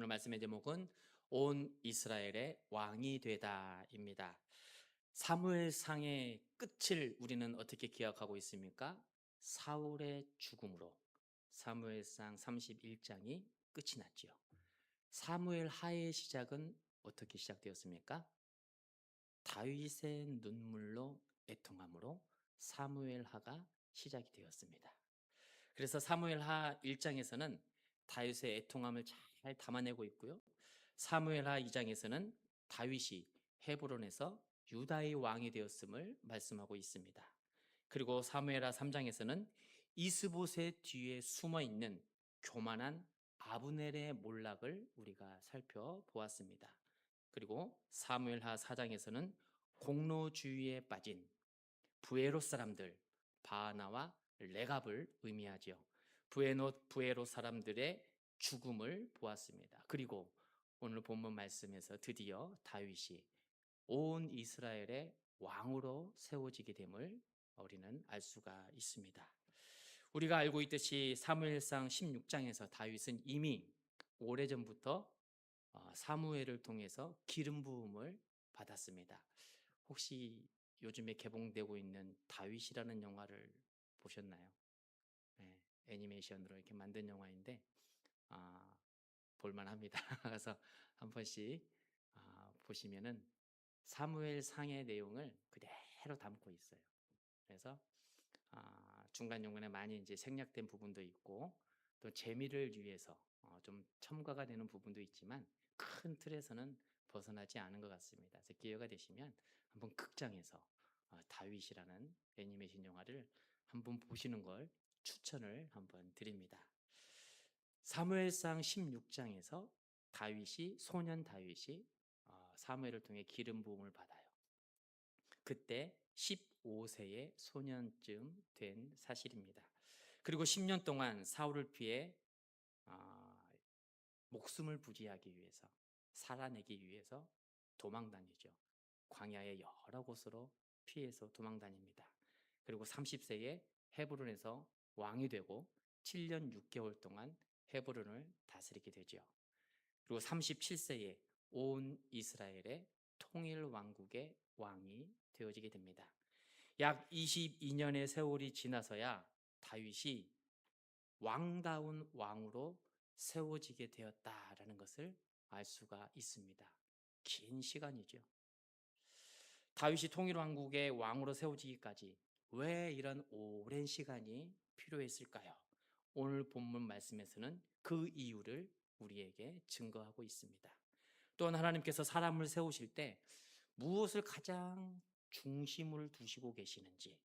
오늘 말씀의 제목은 온 이스라엘의 왕이 되다입니다. 사무엘상의 끝을 우리는 어떻게 기억하고 있습니까? 사울의 죽음으로 사무엘상 31장이 끝이 났지요. 사무엘 하의 시작은 어떻게 시작되었습니까? 다윗의 눈물로 애통함으로 사무엘 하가 시작이 되었습니다. 그래서 사무엘 하 1장에서는 다윗의 애통함을 잘 담아내고 있고요. 사무엘 하 2장에서는 다윗이 헤브론에서 유다의 왕이 되었음을 말씀하고 있습니다. 그리고 사무엘 하 3장에서는 이스보셋 뒤에 숨어 있는 교만한 아브넬의 몰락을 우리가 살펴보았습니다. 그리고 사무엘 하 4장에서는 공로주의에 빠진 부에롯 사람들 바하나와 레갑을 의미하지요. 부에롯 사람들의 죽음을 보았습니다. 그리고 오늘 본문 말씀에서 드디어 다윗이 온 이스라엘의 왕으로 세워지게 됨을 우리는 알 수가 있습니다. 우리가 알고 있듯이 사무엘상 16장에서 다윗은 이미 오래전부터 사무엘을 통해서 기름 부음을 받았습니다. 혹시 요즘에 개봉되고 있는 다윗이라는 영화를 보셨나요? 네, 애니메이션으로 이렇게 만든 영화인데 아, 볼만합니다. 그래서 한 번씩 보시면은 사무엘 상의 내용을 그대로 담고 있어요. 그래서 중간중간에 많이 이제 생략된 부분도 있고 또 재미를 위해서 좀 첨가가 되는 부분도 있지만 큰 틀에서는 벗어나지 않은 것 같습니다. 그래서 기회가 되시면 한번 극장에서 다윗이라는 애니메이션 영화를 한번 보시는 걸 추천을 한번 드립니다. 사무엘상 16장에서 소년 다윗이 사무엘을 통해 기름 부음을 받아요. 그때 15세의 소년쯤 된 사실입니다. 그리고 10년 동안 사울을 피해 목숨을 부지하기 위해서 살아내기 위해서 도망다니죠. 광야의 여러 곳으로 피해서 도망다닙니다. 그리고 30세에 헤브론에서 왕이 되고 7년 6개월 동안 헤브론을 다스리게 되죠. 그리고 37세에 온 이스라엘의 통일 왕국의 왕이 되어지게 됩니다. 약 22년의 세월이 지나서야 다윗이 왕다운 왕으로 세워지게 되었다라는 것을 알 수가 있습니다. 긴 시간이죠. 다윗이 통일왕국의 왕으로 세워지기까지 왜 이런 오랜 시간이 필요했을까요? 오늘 본문 말씀에서는 그 이유를 우리에게 증거하고 있습니다. 또한 하나님께서 사람을 세우실 때 무엇을 가장 중심을 두시고 계시는지,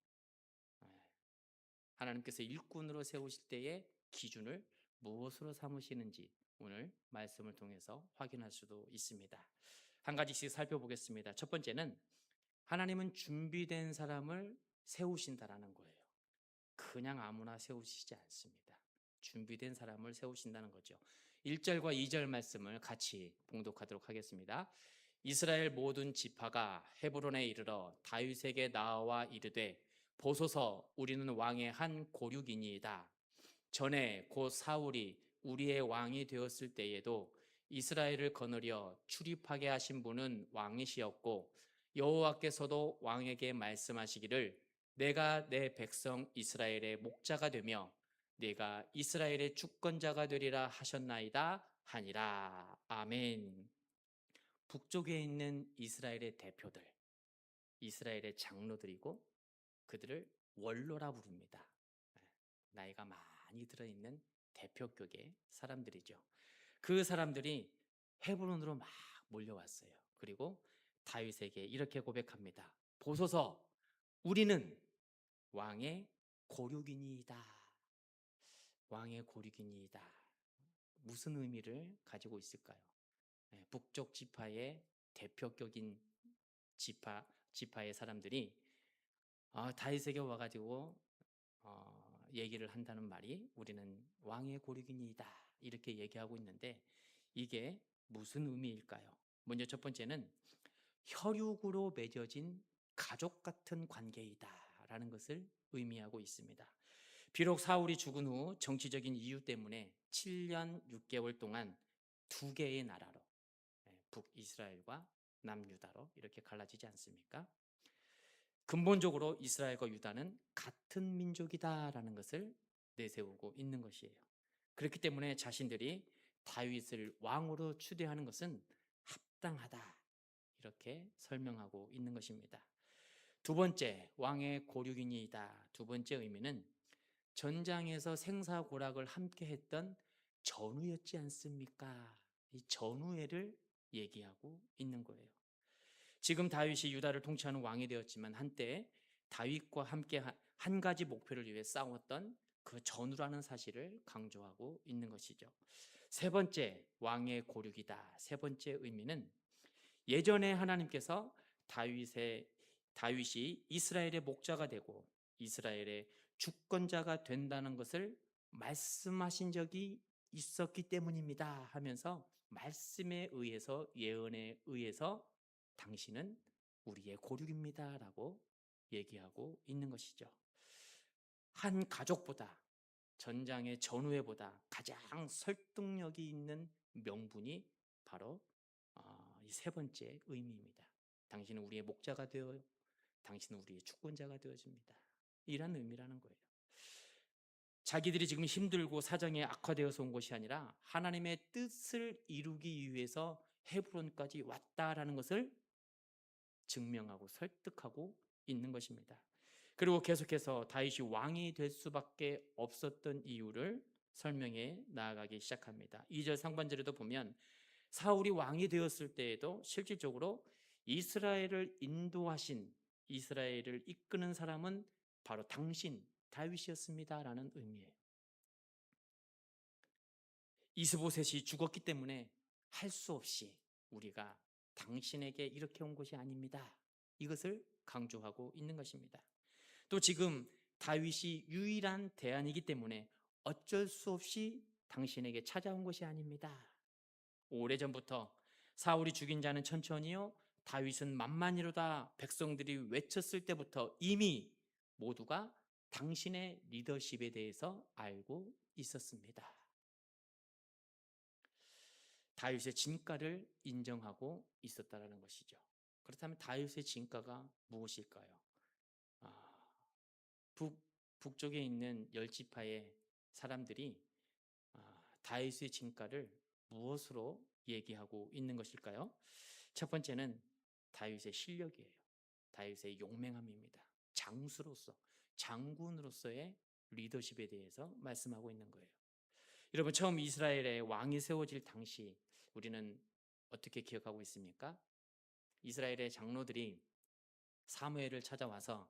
하나님께서 일꾼으로 세우실 때의 기준을 무엇으로 삼으시는지 오늘 말씀을 통해서 확인할 수도 있습니다. 한 가지씩 살펴보겠습니다. 첫 번째는 하나님은 준비된 사람을 세우신다라는 거예요. 그냥 아무나 세우시지 않습니다. 준비된 사람을 세우신다는 거죠. 1절과 2절 말씀을 같이 봉독하도록 하겠습니다. 이스라엘 모든 지파가 헤브론에 이르러 다윗에게 나와 이르되 보소서 우리는 왕의 한 고륙이니이다. 전에 곧 사울이 우리의 왕이 되었을 때에도 이스라엘을 거느려 출입하게 하신 분은 왕이시었고 여호와께서도 왕에게 말씀하시기를 내가 내 백성 이스라엘의 목자가 되며 내가 이스라엘의 주권자가 되리라 하셨나이다 하니라. 아멘. 북쪽에 있는 이스라엘의 대표들, 이스라엘의 장로들이고 그들을 원로라 부릅니다. 나이가 많이 들어있는 대표격의 사람들이죠. 그 사람들이 헤브론으로 막 몰려왔어요. 그리고 다윗에게 이렇게 고백합니다. 보소서 우리는 왕의 고륙이니이다. 왕의 고륙이니이다. 무슨 의미를 가지고 있을까요? 북쪽 지파의 대표격인 지파의 사람들이 다윗에게 와가지고 얘기를 한다는 말이 우리는 왕의 고륙이니이다 이렇게 얘기하고 있는데 이게 무슨 의미일까요? 먼저 첫 번째는 혈육으로 맺어진 가족 같은 관계이다라는 것을 의미하고 있습니다. 비록 사울이 죽은 후 정치적인 이유 때문에 7년 6개월 동안 두 개의 나라로, 북이스라엘과 남유다로 이렇게 갈라지지 않습니까? 근본적으로 이스라엘과 유다는 같은 민족이다라는 것을 내세우고 있는 것이에요. 그렇기 때문에 자신들이 다윗을 왕으로 추대하는 것은 합당하다, 이렇게 설명하고 있는 것입니다. 두 번째, 왕의 고륙이니이다. 두 번째 의미는 전장에서 생사고락을 함께 했던 전우였지 않습니까? 이 전우애를 얘기하고 있는 거예요. 지금 다윗이 유다를 통치하는 왕이 되었지만 한때 다윗과 함께 한 가지 목표를 위해 싸웠던 그 전우라는 사실을 강조하고 있는 것이죠. 세 번째, 왕의 고륙이다. 세 번째 의미는 예전에 하나님께서 다윗이 이스라엘의 목자가 되고 이스라엘의 주권자가 된다는 것을 말씀하신 적이 있었기 때문입니다 하면서 말씀에 의해서, 예언에 의해서 당신은 우리의 고륙입니다 라고 얘기하고 있는 것이죠. 한 가족보다, 전장의 전우회보다 가장 설득력이 있는 명분이 바로 이 세 번째 의미입니다. 당신은 우리의 목자가 되어 당신은 우리의 주권자가 되어줍니다. 이런 의미라는 거예요. 자기들이 지금 힘들고 사정이 악화되어서 온 것이 아니라 하나님의 뜻을 이루기 위해서 헤브론까지 왔다라는 것을 증명하고 설득하고 있는 것입니다. 그리고 계속해서 다윗이 왕이 될 수밖에 없었던 이유를 설명해 나아가기 시작합니다. 2절 상반절에도 보면 사울이 왕이 되었을 때에도 실질적으로 이스라엘을 인도하신, 이스라엘을 이끄는 사람은 바로 당신 다윗이었습니다라는 의미예요. 이스보셋이 죽었기 때문에 할 수 없이 우리가 당신에게 이렇게 온 것이 아닙니다, 이것을 강조하고 있는 것입니다. 또 지금 다윗이 유일한 대안이기 때문에 어쩔 수 없이 당신에게 찾아온 것이 아닙니다. 오래전부터 사울이 죽인 자는 천천히요 다윗은 만만이로다 백성들이 외쳤을 때부터 이미 모두가 당신의 리더십에 대해서 알고 있었습니다. 다윗의 진가를 인정하고 있었다는 것이죠. 그렇다면 다윗의 진가가 무엇일까요? 북쪽에 있는 10지파의 사람들이 다윗의 진가를 무엇으로 얘기하고 있는 것일까요? 첫 번째는 다윗의 실력이에요. 다윗의 용맹함입니다. 장수로서, 장군으로서의 리더십에 대해서 말씀하고 있는 거예요. 여러분, 처음 이스라엘의 왕이 세워질 당시 우리는 어떻게 기억하고 있습니까? 이스라엘의 장로들이 사무엘을 찾아와서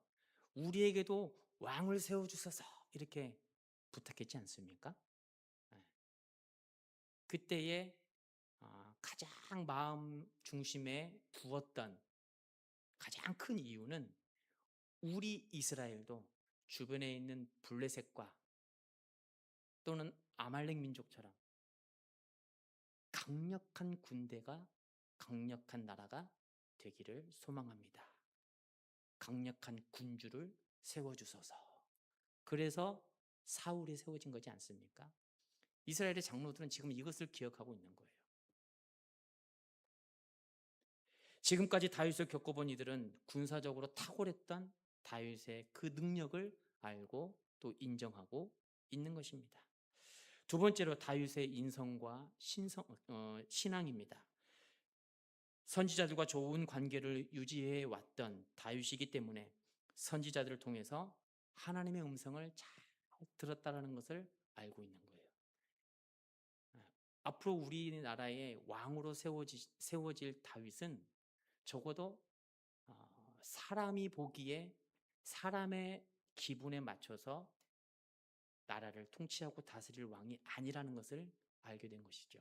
우리에게도 왕을 세워주소서 이렇게 부탁했지 않습니까? 그때의 가장 마음 중심에 두었던 가장 큰 이유는 우리 이스라엘도 주변에 있는 블레셋과 또는 아말렉 민족처럼 강력한 군대가, 강력한 나라가 되기를 소망합니다. 강력한 군주를 세워주소서. 그래서 사울이 세워진 거지 않습니까? 이스라엘의 장로들은 지금 이것을 기억하고 있는 거예요. 지금까지 다윗을 겪어본 이들은 군사적으로 탁월했던 다윗의 그 능력을 알고 또 인정하고 있는 것입니다. 두 번째로 다윗의 인성과 신앙입니다. 선지자들과 좋은 관계를 유지해 왔던 다윗이기 때문에 선지자들을 통해서 하나님의 음성을 잘 들었다는 것을 알고 있는 거예요. 앞으로 우리나라의 왕으로 세워질 다윗은 적어도 사람이 보기에 사람의 기분에 맞춰서 나라를 통치하고 다스릴 왕이 아니라는 것을 알게 된 것이죠.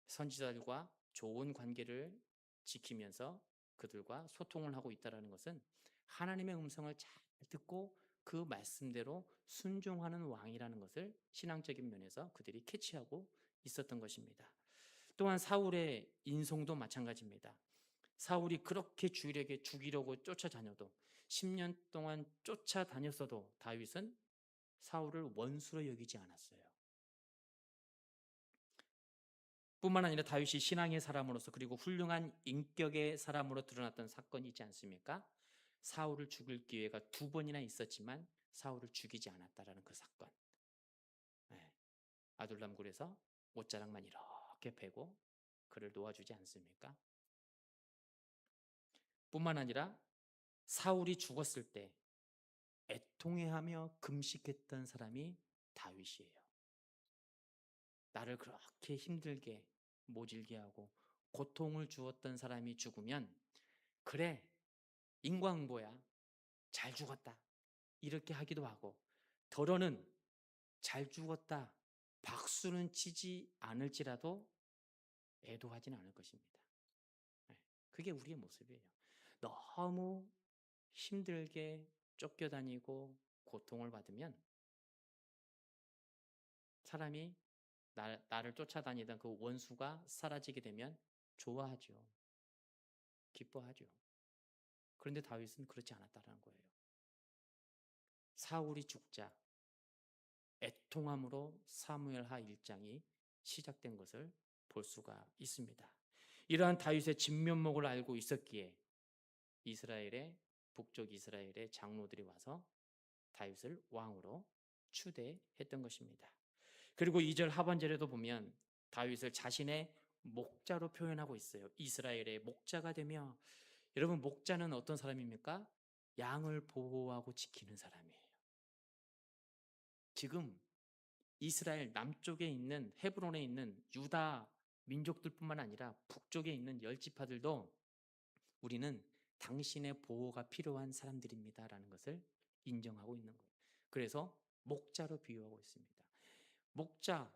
선지자들과 좋은 관계를 지키면서 그들과 소통을 하고 있다는 것은 하나님의 음성을 잘 듣고 그 말씀대로 순종하는 왕이라는 것을 신앙적인 면에서 그들이 캐치하고 있었던 것입니다. 또한 사울의 인성도 마찬가지입니다. 사울이 그렇게 주일에게 죽이려고 쫓아다녀도 10년 동안 쫓아다녔어도 다윗은 사울을 원수로 여기지 않았어요. 뿐만 아니라 다윗이 신앙의 사람으로서 그리고 훌륭한 인격의 사람으로 드러났던 사건이 있지 않습니까? 사울을 죽일 기회가 2번이나 있었지만 사울을 죽이지 않았다라는 그 사건. 네. 아둘람 굴에서 옷자락만 이렇게 베고 그를 놓아주지 않습니까? 뿐만 아니라 사울이 죽었을 때 애통해하며 금식했던 사람이 다윗이에요. 나를 그렇게 힘들게 모질게 하고 고통을 주었던 사람이 죽으면 그래 인광보야 잘 죽었다 이렇게 하기도 하고 더러는 잘 죽었다 박수는 치지 않을지라도 애도하지는 않을 것입니다. 네, 그게 우리의 모습이에요. 너무 힘들게 쫓겨다니고 고통을 받으면 사람이 나를 쫓아다니던 그 원수가 사라지게 되면 좋아하죠. 기뻐하죠. 그런데 다윗은 그렇지 않았다는 거예요. 사울이 죽자 애통함으로 사무엘하 1장이 시작된 것을 볼 수가 있습니다. 이러한 다윗의 진면목을 알고 있었기에 이스라엘의 북쪽 이스라엘의 장로들이 와서 다윗을 왕으로 추대했던 것입니다. 그리고 2절 하반절에도 보면 다윗을 자신의 목자로 표현하고 있어요. 이스라엘의 목자가 되며, 여러분 목자는 어떤 사람입니까? 양을 보호하고 지키는 사람이에요. 지금 이스라엘 남쪽에 있는 헤브론에 있는 유다 민족들뿐만 아니라 북쪽에 있는 10지파들도 우리는 당신의 보호가 필요한 사람들입니다라는 것을 인정하고 있는 거예요. 그래서 목자로 비유하고 있습니다. 목자,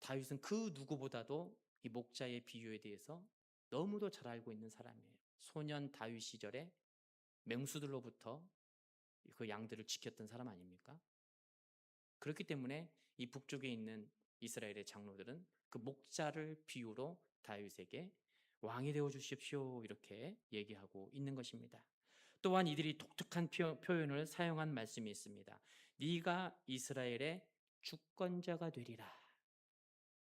다윗은 그 누구보다도 이 목자의 비유에 대해서 너무도 잘 알고 있는 사람이에요. 소년 다윗 시절에 맹수들로부터 그 양들을 지켰던 사람 아닙니까? 그렇기 때문에 이 북쪽에 있는 이스라엘의 장로들은 그 목자를 비유로 다윗에게 왕이 되어 주십시오 이렇게 얘기하고 있는 것입니다. 또한 이들이 독특한 표현을 사용한 말씀이 있습니다. 네가 이스라엘의 주권자가 되리라.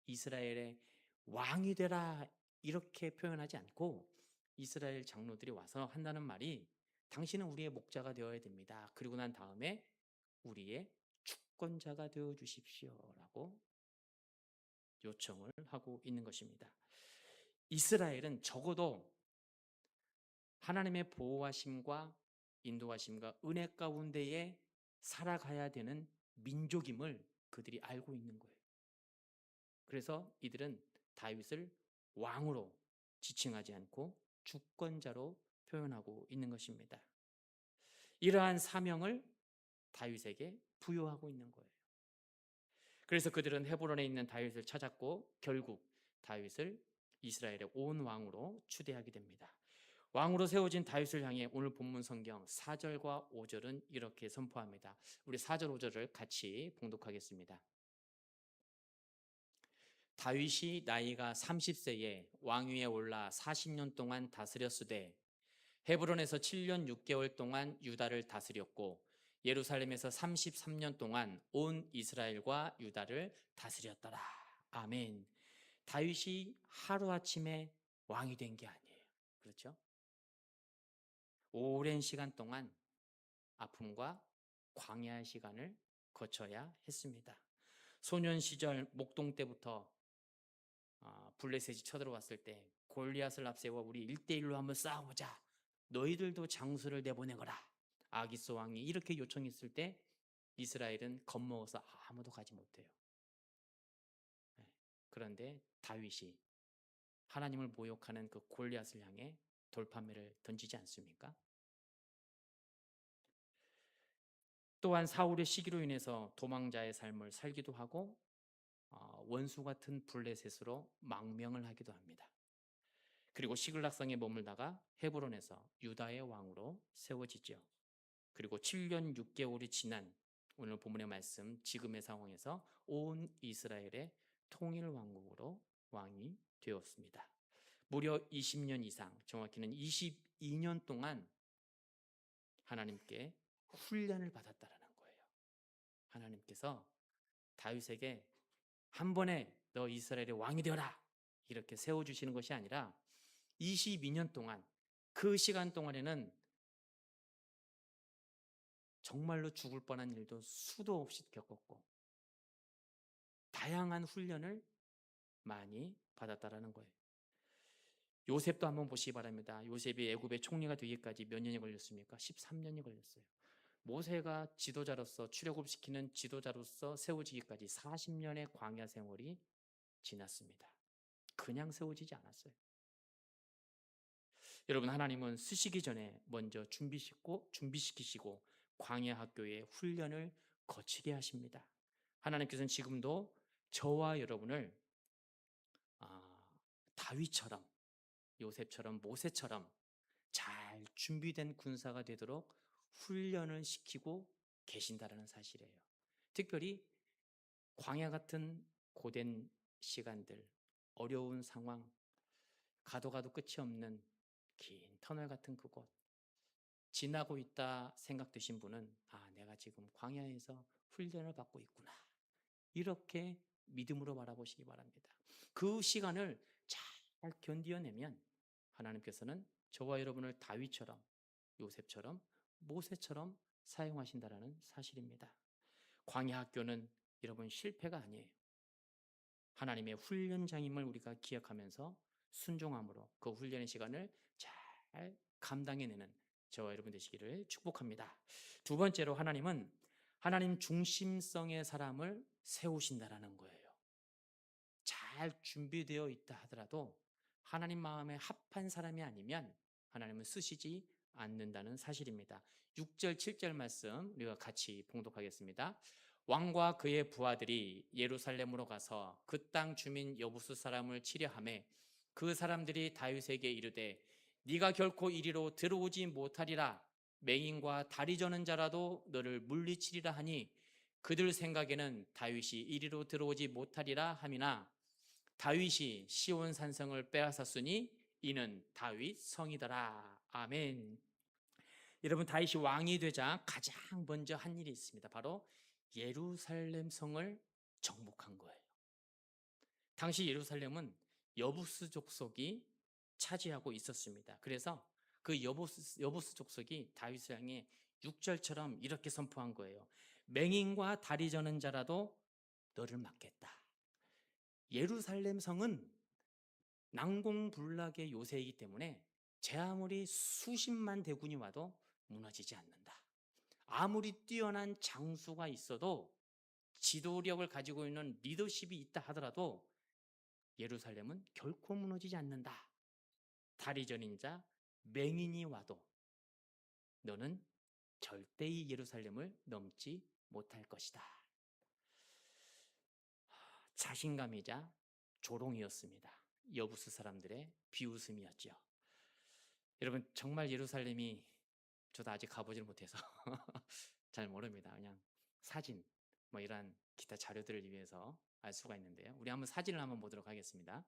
이스라엘의 왕이 되라 이렇게 표현하지 않고 이스라엘 장로들이 와서 한다는 말이 당신은 우리의 목자가 되어야 됩니다. 그리고 난 다음에 우리의 주권자가 되어 주십시오라고 요청을 하고 있는 것입니다. 이스라엘은 적어도 하나님의 보호하심과 인도하심과 은혜 가운데에 살아가야 되는 민족임을 그들이 알고 있는 거예요. 그래서 이들은 다윗을 왕으로 지칭하지 않고 주권자로 표현하고 있는 것입니다. 이러한 사명을 다윗에게 부여하고 있는 거예요. 그래서 그들은 헤브론에 있는 다윗을 찾았고 결국 다윗을 이스라엘의 온 왕으로 추대하게 됩니다. 왕으로 세워진 다윗을 향해 오늘 본문 성경 4절과 5절은 이렇게 선포합니다. 우리 4절 5절을 같이 봉독하겠습니다. 다윗이 나이가 30세에 왕위에 올라 40년 동안 다스렸으되 헤브론에서 7년 6개월 동안 유다를 다스렸고 예루살렘에서 33년 동안 온 이스라엘과 유다를 다스렸더라. 아멘. 다윗이 하루아침에 왕이 된 게 아니에요. 그렇죠? 오랜 시간 동안 아픔과 광야의 시간을 거쳐야 했습니다. 소년 시절 목동 때부터 블레셋이 쳐들어왔을 때 골리앗을 앞세워 우리 1대1로 한번 싸워보자. 너희들도 장수를 내보내거라. 아기스 왕이 이렇게 요청했을 때 이스라엘은 겁먹어서 아무도 가지 못해요. 그런데 다윗이 하나님을 모욕하는 그 골리앗을 향해 돌판매를 던지지 않습니까? 또한 사울의 시기로 인해서 도망자의 삶을 살기도 하고 원수 같은 블레셋으로 망명을 하기도 합니다. 그리고 시글락성에 머물다가 헤브론에서 유다의 왕으로 세워지죠. 그리고 7년 6개월이 지난 오늘 본문의 말씀 지금의 상황에서 온 이스라엘의 통일 왕국으로 왕이 되었습니다. 무려 20년 이상, 정확히는 22년 동안 하나님께 훈련을 받았다라는 거예요. 하나님께서 다윗에게 한 번에 너 이스라엘의 왕이 되어라 이렇게 세워주시는 것이 아니라 22년 동안, 그 시간 동안에는 정말로 죽을 뻔한 일도 수도 없이 겪었고 다양한 훈련을 많이 받았다라는 거예요. 요셉도 한번 보시기 바랍니다. 요셉이 애굽의 총리가 되기까지 몇 년이 걸렸습니까? 13년이 걸렸어요. 모세가 지도자로서, 출애굽시키는 지도자로서 세워지기까지 40년의 광야 생활이 지났습니다. 그냥 세워지지 않았어요. 여러분, 하나님은 쓰시기 전에 먼저 준비시키시고 광야 학교의 훈련을 거치게 하십니다. 하나님께서는 지금도 저와 여러분을 다윗처럼, 요셉처럼, 모세처럼 잘 준비된 군사가 되도록 훈련을 시키고 계신다라는 사실이에요. 특별히 광야 같은 고된 시간들, 어려운 상황, 가도 가도 끝이 없는 긴 터널 같은 그곳 지나고 있다 생각되신 분은 내가 지금 광야에서 훈련을 받고 있구나, 이렇게 믿음으로 바라보시기 바랍니다. 그 시간을 잘 견디어내면 하나님께서는 저와 여러분을 다윗처럼, 요셉처럼, 모세처럼 사용하신다라는 사실입니다. 광야 학교는 여러분 실패가 아니에요. 하나님의 훈련장임을 우리가 기억하면서 순종함으로 그 훈련의 시간을 잘 감당해내는 저와 여러분 되시기를 축복합니다. 두 번째로, 하나님은 하나님 중심성의 사람을 세우신다라는 거예요. 잘 준비되어 있다 하더라도 하나님 마음에 합한 사람이 아니면 하나님은 쓰시지 않는다는 사실입니다. 6절 7절 말씀 우리가 같이 봉독하겠습니다. 왕과 그의 부하들이 예루살렘으로 가서 그 땅 주민 여부수 사람을 치려하매 그 사람들이 다윗에게 이르되 네가 결코 이리로 들어오지 못하리라. 맹인과 다리 저는 자라도 너를 물리치리라 하니 그들 생각에는 다윗이 이리로 들어오지 못하리라 함이나 다윗이 시온 산성을 빼앗았으니 이는 다윗 성이더라. 아멘. 여러분, 다윗이 왕이 되자 가장 먼저 한 일이 있습니다. 바로 예루살렘 성을 정복한 거예요. 당시 예루살렘은 여부스 족속이 차지하고 있었습니다. 그래서 그 여부스 족속이 다윗을 향해 6절처럼 이렇게 선포한 거예요. 맹인과 다리 저는 자라도 너를 맡겠다. 예루살렘 성은 난공불락의 요새이기 때문에 제 아무리 수십만 대군이 와도 무너지지 않는다. 아무리 뛰어난 장수가 있어도, 지도력을 가지고 있는 리더십이 있다 하더라도 예루살렘은 결코 무너지지 않는다. 다리 저린 자, 맹인이 와도 너는 절대 이 예루살렘을 넘지 못할 것이다. 자신감이자 조롱이었습니다. 여부스 사람들의 비웃음이었죠. 여러분, 정말 예루살렘이, 저도 아직 가보질 못해서 잘 모릅니다. 그냥 사진, 이런 기타 자료들을 위해서 알 수가 있는데요. 우리 한번 사진을 한번 보도록 하겠습니다.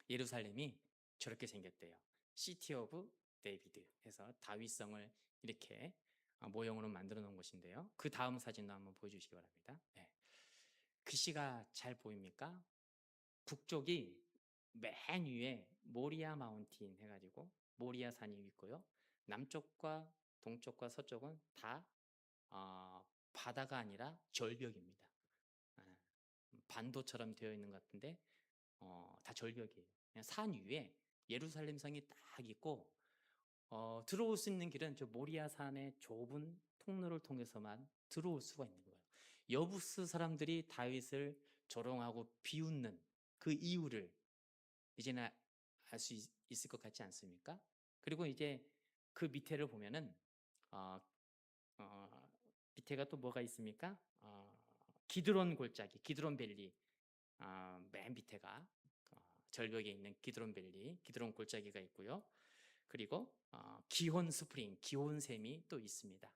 예루살렘이 저렇게 생겼대요. 시티 오브 데이비드 해서 다윗성을 이렇게 모형으로 만들어 놓은 것인데요. 그 다음 사진도 한번 보여주시기 바랍니다. 네. 글씨가 잘 보입니까? 북쪽이 맨 위에 모리아 마운틴 해가지고 모리아 산이 있고요. 남쪽과 동쪽과 서쪽은 다 바다가 아니라 절벽입니다. 반도처럼 되어 있는 것 같은데 다 절벽이에요. 그냥 산 위에 예루살렘 성이 딱 있고 들어올 수 있는 길은 저 모리아 산의 좁은 통로를 통해서만 들어올 수가 있는 거예요. 여부스 사람들이 다윗을 조롱하고 비웃는 그 이유를 이제는 알 수 있을 것 같지 않습니까? 그리고 이제 그 밑에를 보면은 밑에가 또 뭐가 있습니까? 기드론 골짜기, 기드론 밸리, 맨 밑에가 절벽에 있는 기드론 밸리, 기드론 골짜기가 있고요. 그리고 기혼 스프링, 기혼샘이 또 있습니다.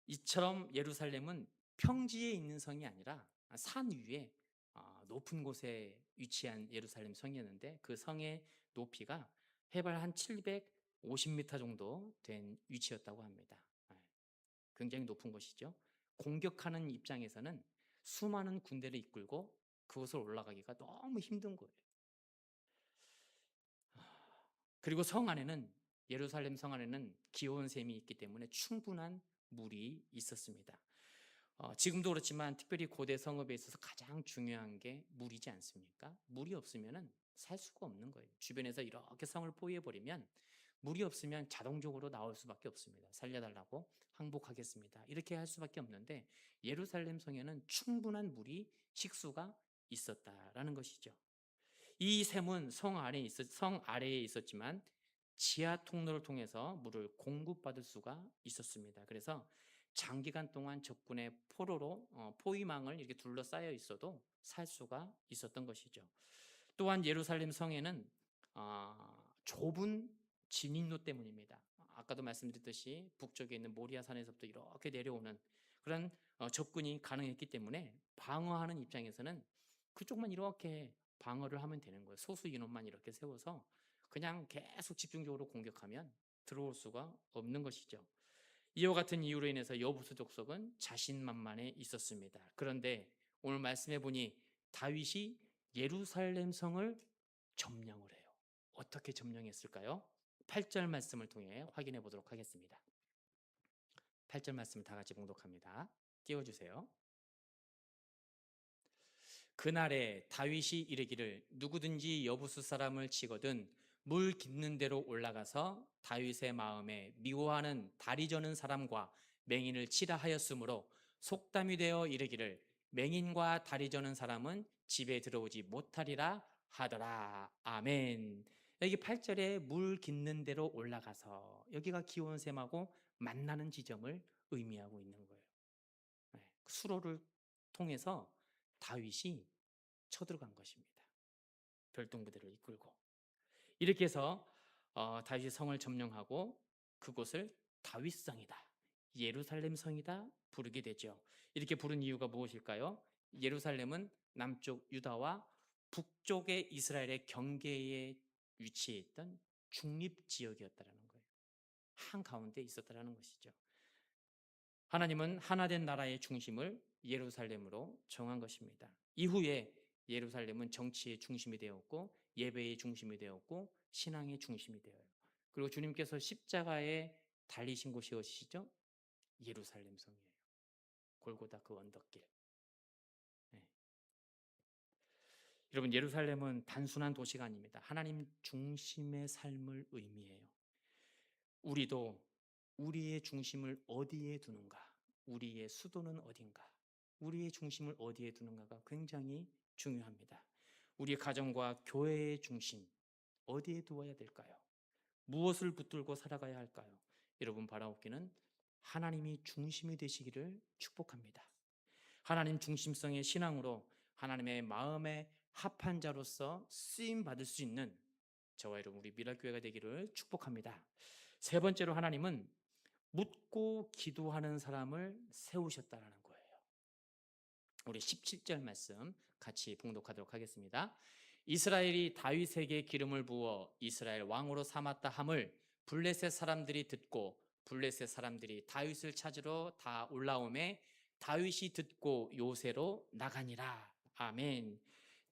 이처럼 예루살렘은 평지에 있는 성이 아니라 산 위에 높은 곳에 위치한 예루살렘 성이었는데 그 성의 높이가 해발 한 750m 정도 된 위치였다고 합니다. 굉장히 높은 곳이죠. 공격하는 입장에서는 수많은 군대를 이끌고 그곳을 올라가기가 너무 힘든 거예요. 그리고 성 안에는, 예루살렘 성 안에는 기온샘이 있기 때문에 충분한 물이 있었습니다. 지금도 그렇지만 특별히 고대 성읍에 있어서 가장 중요한 게 물이지 않습니까? 물이 없으면 살 수가 없는 거예요. 주변에서 이렇게 성을 포위해버리면 물이 없으면 자동적으로 나올 수밖에 없습니다. 살려달라고, 항복하겠습니다, 이렇게 할 수밖에 없는데, 예루살렘 성에는 충분한 물이, 식수가 있었다라는 것이죠. 이 샘은 성 아래에 있었지만 지하 통로를 통해서 물을 공급받을 수가 있었습니다. 그래서 장기간 동안 적군의 포위망을 이렇게 둘러싸여 있어도 살 수가 있었던 것이죠. 또한 예루살렘 성에는 좁은 진입로 때문입니다. 아까도 말씀드렸듯이 북쪽에 있는 모리아 산에서부터 이렇게 내려오는 그런 접근이 가능했기 때문에 방어하는 입장에서는 그쪽만 이렇게 방어를 하면 되는 거예요. 소수 인원만 이렇게 세워서 그냥 계속 집중적으로 공격하면 들어올 수가 없는 것이죠. 이와 같은 이유로 인해서 여부수 족속은 자신만만해 있었습니다. 그런데 오늘 말씀해 보니 다윗이 예루살렘 성을 점령을 해요. 어떻게 점령했을까요? 8절 말씀을 통해 확인해 보도록 하겠습니다. 8절 말씀 다 같이 봉독합니다. 띄워주세요. 그날에 다윗이 이르기를 누구든지 여부수 사람을 치거든 물 깊는 데로 올라가서 다윗의 마음에 미워하는 다리 저는 사람과 맹인을 치라 하였으므로 속담이 되어 이르기를 맹인과 다리 저는 사람은 집에 들어오지 못하리라 하더라. 아멘. 여기 8절에 물 깊는 데로 올라가서, 여기가 기온샘하고 만나는 지점을 의미하고 있는 거예요. 수로를 통해서 다윗이 쳐들어간 것입니다. 별동부대를 이끌고 이렇게 해서 다윗이 성을 점령하고 그곳을 다윗성이다, 예루살렘 성이다 부르게 되죠. 이렇게 부른 이유가 무엇일까요? 예루살렘은 남쪽 유다와 북쪽의 이스라엘의 경계에 위치해 있던 중립지역이었다는 거예요. 한가운데 있었다는 것이죠. 하나님은 하나된 나라의 중심을 예루살렘으로 정한 것입니다. 이후에 예루살렘은 정치의 중심이 되었고 예배의 중심이 되었고 신앙의 중심이 되어요. 그리고 주님께서 십자가에 달리신 곳이 어디시죠? 예루살렘 성이에요. 골고다 그 언덕길. 네. 여러분, 예루살렘은 단순한 도시가 아닙니다. 하나님 중심의 삶을 의미해요. 우리도 우리의 중심을 어디에 두는가, 우리의 수도는 어딘가, 우리의 중심을 어디에 두는가가 굉장히 중요합니다. 우리의 가정과 교회의 중심 어디에 두어야 될까요? 무엇을 붙들고 살아가야 할까요? 여러분, 바라옵기는 하나님이 중심이 되시기를 축복합니다. 하나님 중심성의 신앙으로 하나님의 마음에 합한 자로서 쓰임 받을 수 있는 저와 여러분, 우리 미랄교회가 되기를 축복합니다. 세 번째로, 하나님은 묻고 기도하는 사람을 세우셨다라는 거예요. 우리 17절 말씀 같이 봉독하도록 하겠습니다. 이스라엘이 다윗에게 기름을 부어 이스라엘 왕으로 삼았다 함을 블레셋 사람들이 듣고 블레셋 사람들이 다윗을 찾으러 다 올라오매 다윗이 듣고 요새로 나가니라. 아멘.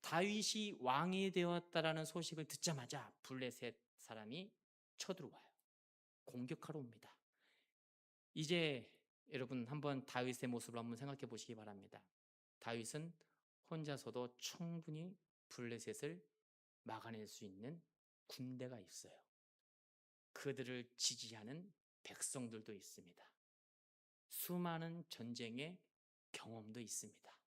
다윗이 왕이 되었다라는 소식을 듣자마자 블레셋 사람이 쳐들어와요. 공격하러 옵니다. 이제 여러분, 한번 다윗의 모습을 한번 생각해 보시기 바랍니다. 다윗은 혼자서도 충분히 블레셋을 막아낼 수 있는 군대가 있어요. 그들을 지지하는 백성들도 있습니다. 수많은 전쟁의 경험도 있습니다.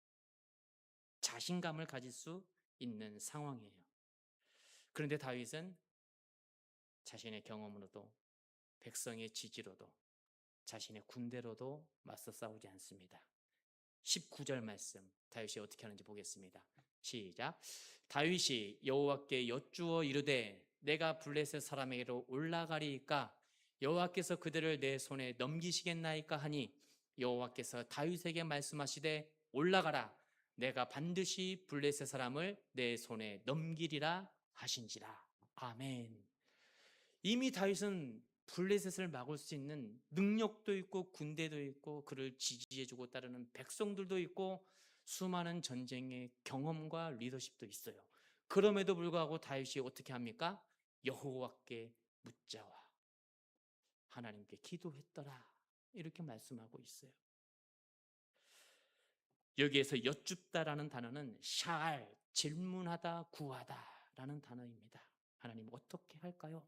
자신감을 가질 수 있는 상황이에요. 그런데 다윗은 자신의 경험으로도 백성의 지지로도 자신의 군대로도 맞서 싸우지 않습니다. 19절 말씀, 다윗이 어떻게 하는지 보겠습니다. 시작. 다윗이 여호와께 여쭈어 이르되 내가 블레셋 사람에게로 올라가리이까 여호와께서 그들을 내 손에 넘기시겠나이까 하니 여호와께서 다윗에게 말씀하시되 올라가라 내가 반드시 블레셋 사람을 내 손에 넘기리라 하신지라. 아멘. 이미 다윗은 블레셋을 막을 수 있는 능력도 있고 군대도 있고 그를 지지해주고 따르는 백성들도 있고 수많은 전쟁의 경험과 리더십도 있어요. 그럼에도 불구하고 다윗이 어떻게 합니까? 여호와께 묻자와 하나님께 기도했더라. 이렇게 말씀하고 있어요. 여기에서 여쭙다라는 단어는 샤알, 질문하다, 구하다라는 단어입니다. 하나님 어떻게 할까요?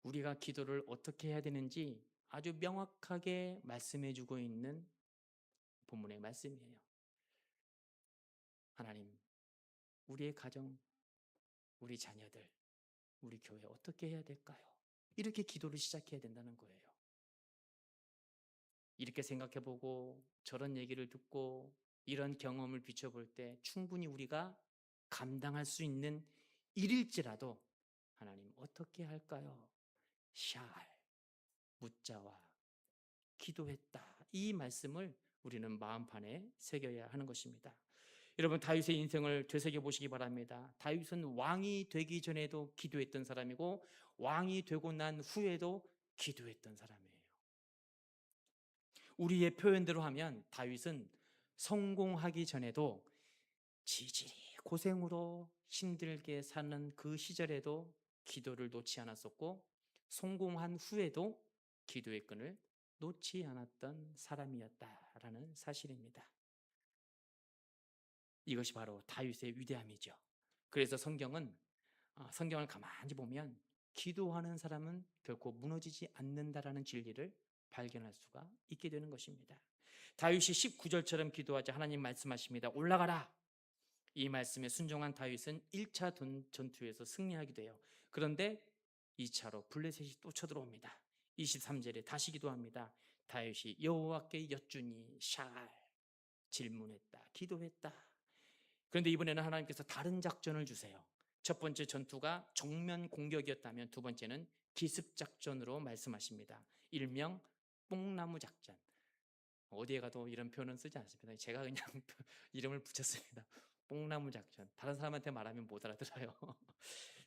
우리가 기도를 어떻게 해야 되는지 아주 명확하게 말씀해 주고 있는 본문의 말씀이에요. 하나님, 우리의 가정, 우리 자녀들, 우리 교회 어떻게 해야 될까요? 이렇게 기도를 시작해야 된다는 거예요. 이렇게 생각해 보고 저런 얘기를 듣고 이런 경험을 비춰볼 때 충분히 우리가 감당할 수 있는 일일지라도 하나님 어떻게 할까요? 샬, 묻자와 기도했다. 이 말씀을 우리는 마음판에 새겨야 하는 것입니다. 여러분 다윗의 인생을 되새겨 보시기 바랍니다. 다윗은 왕이 되기 전에도 기도했던 사람이고 왕이 되고 난 후에도 기도했던 사람이에요. 우리의 표현대로 하면 다윗은 성공하기 전에도 지질이 고생으로 힘들게 사는 그 시절에도 기도를 놓지 않았었고 성공한 후에도 기도의 끈을 놓지 않았던 사람이었다라는 사실입니다. 이것이 바로 다윗의 위대함이죠. 그래서 성경을 가만히 보면 기도하는 사람은 결코 무너지지 않는다라는 진리를 발견할 수가 있게 되는 것입니다. 다윗이 19절처럼 기도하자 하나님 말씀하십니다. 올라가라. 이 말씀에 순종한 다윗은 1차 전투에서 승리하게 돼요. 그런데 2차로 블레셋이 또 쳐들어옵니다. 23절에 다시 기도합니다. 다윗이 여호와께 여쭈니 샬 질문했다. 기도했다. 그런데 이번에는 하나님께서 다른 작전을 주세요. 첫 번째 전투가 정면 공격이었다면 두 번째는 기습 작전으로 말씀하십니다. 일명 뽕나무 작전. 어디에 가도 이런 표현은 쓰지 않습니다. 제가 그냥 이름을 붙였습니다. 뽕나무 작전. 다른 사람한테 말하면 못 알아들어요.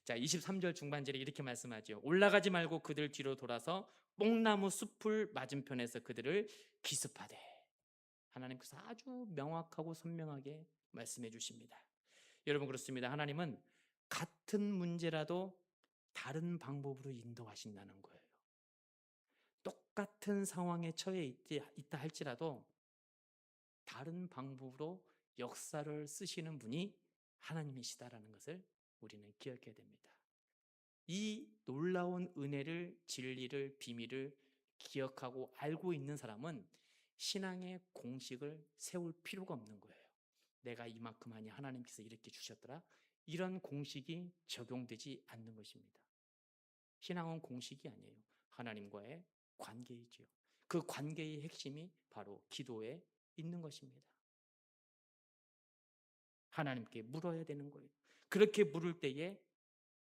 자, 23절 중반절에 이렇게 말씀하죠. 올라가지 말고 그들 뒤로 돌아서 뽕나무 숲을 맞은편에서 그들을 기습하되. 하나님께서 아주 명확하고 선명하게 말씀해 주십니다. 여러분 그렇습니다. 하나님은 같은 문제라도 다른 방법으로 인도하신다는 거예요. 똑같은 상황에 처해 있다 할지라도 다른 방법으로 역사를 쓰시는 분이 하나님이시다라는 것을 우리는 기억해야 됩니다. 이 놀라운 은혜를, 진리를, 비밀을 기억하고 알고 있는 사람은 신앙의 공식을 세울 필요가 없는 거예요. 내가 이만큼 하니 하나님께서 이렇게 주셨더라. 이런 공식이 적용되지 않는 것입니다. 신앙은 공식이 아니에요. 하나님과의 관계이지요. 그 관계의 핵심이 바로 기도에 있는 것입니다. 하나님께 물어야 되는 거예요. 그렇게 물을 때에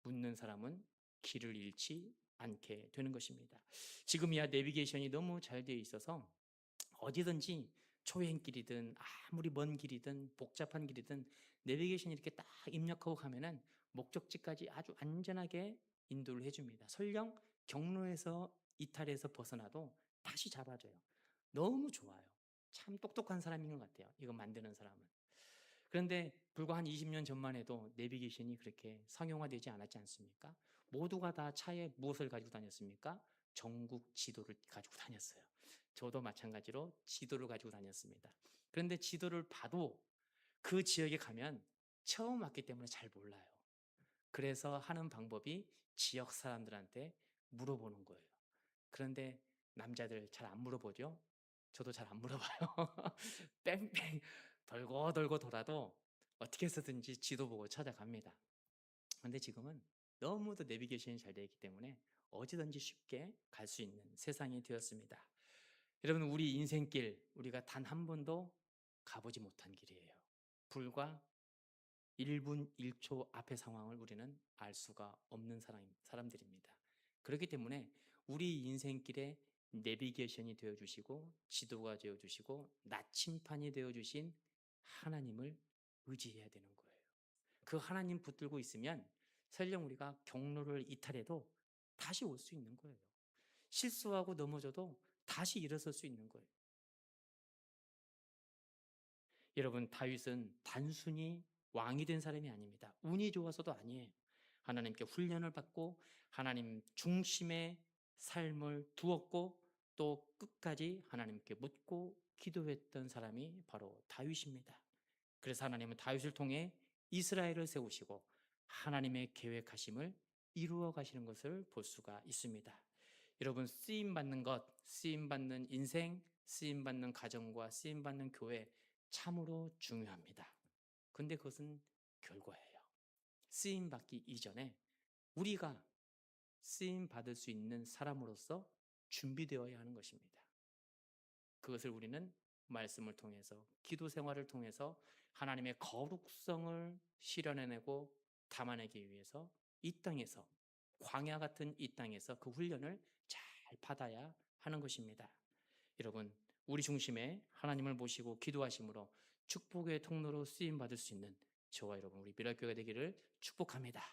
묻는 사람은 길을 잃지 않게 되는 것입니다. 지금이야 내비게이션이 너무 잘 되어 있어서 어디든지 초행길이든 아무리 먼 길이든 복잡한 길이든 내비게이션이 이렇게 딱 입력하고 가면은 목적지까지 아주 안전하게 인도를 해줍니다. 설령 경로에서 이탈해서 벗어나도 다시 잡아줘요. 너무 좋아요. 참 똑똑한 사람인 것 같아요. 이거 만드는 사람은. 그런데 불과 한 20년 전만 해도 내비게이션이 그렇게 상용화되지 않았지 않습니까? 모두가 다 차에 무엇을 가지고 다녔습니까? 전국 지도를 가지고 다녔어요. 저도 마찬가지로 지도를 가지고 다녔습니다. 그런데 지도를 봐도 그 지역에 가면 처음 왔기 때문에 잘 몰라요. 그래서 하는 방법이 지역 사람들한테 물어보는 거예요. 그런데 남자들 잘 안 물어보죠? 저도 잘 안 물어봐요. 뺑뺑 돌고 돌고 돌아도 어떻게 해서든지 지도 보고 찾아갑니다. 그런데 지금은 너무도 내비게이션이 잘 되어 있기 때문에 어디든지 쉽게 갈 수 있는 세상이 되었습니다. 여러분 우리 인생길 우리가 단 한 번도 가보지 못한 길이에요. 불과 1분 1초 앞의 상황을 우리는 알 수가 없는 사람들입니다. 그렇기 때문에 우리 인생길에 내비게이션이 되어주시고 지도가 되어주시고 나침판이 되어주신 하나님을 의지해야 되는 거예요. 그 하나님 붙들고 있으면 설령 우리가 경로를 이탈해도 다시 올 수 있는 거예요. 실수하고 넘어져도 다시 일어설 수 있는 거예요. 여러분, 다윗은 단순히 왕이 된 사람이 아닙니다. 운이 좋아서도 아니에요. 하나님께 훈련을 받고 하나님 중심의 삶을 두었고 또 끝까지 하나님께 묻고 기도했던 사람이 바로 다윗입니다. 그래서 하나님은 다윗을 통해 이스라엘을 세우시고 하나님의 계획하심을 이루어 가시는 것을 볼 수가 있습니다. 여러분, 쓰임 받는 것, 쓰임 받는 인생, 쓰임 받는 가정과 쓰임 받는 교회 참으로 중요합니다. 근데 그것은 결과예요. 쓰임 받기 이전에 우리가 쓰임 받을 수 있는 사람으로서 준비되어야 하는 것입니다. 그것을 우리는 말씀을 통해서, 기도 생활을 통해서 하나님의 거룩성을 실현해내고 담아내기 위해서 이 땅에서, 광야 같은 이 땅에서 그 훈련을 잘 받아야 하는 것입니다. 여러분, 우리 중심에 하나님을 모시고 기도하심으로 축복의 통로로 쓰임 받을 수 있는 저와 여러분, 우리 미랄교회가 되기를 축복합니다.